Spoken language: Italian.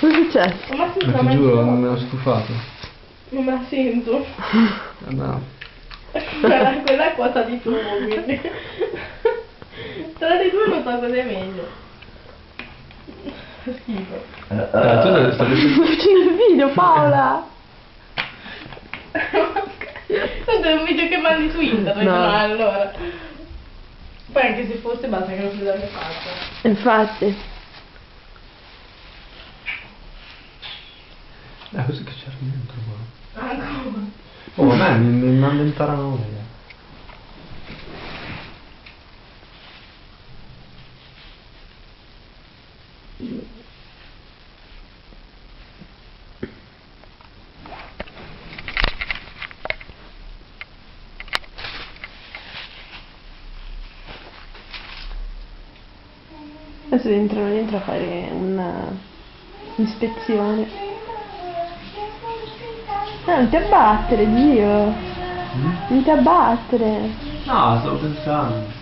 Cosa è successo? Ma Ma ti giuro, non me l'ho stufato. non me la sento. No. Quella è quota di tuo, quindi. Tra le due non so cosa è meglio. Fa schifo. Tu stai Sto facendo il video, Paola! Tanto è un video che mandi su internet, No. no, allora. Poi anche se fosse basta che non si darebbe faccia. Infatti. Così che c'era dentro qua. Ancora. Oh, vabbè, mi manda in paranoia. Adesso entrano dentro a fare una ispezione. No, non ti abbattere, Dio! Non ti abbattere! No, stavo pensando.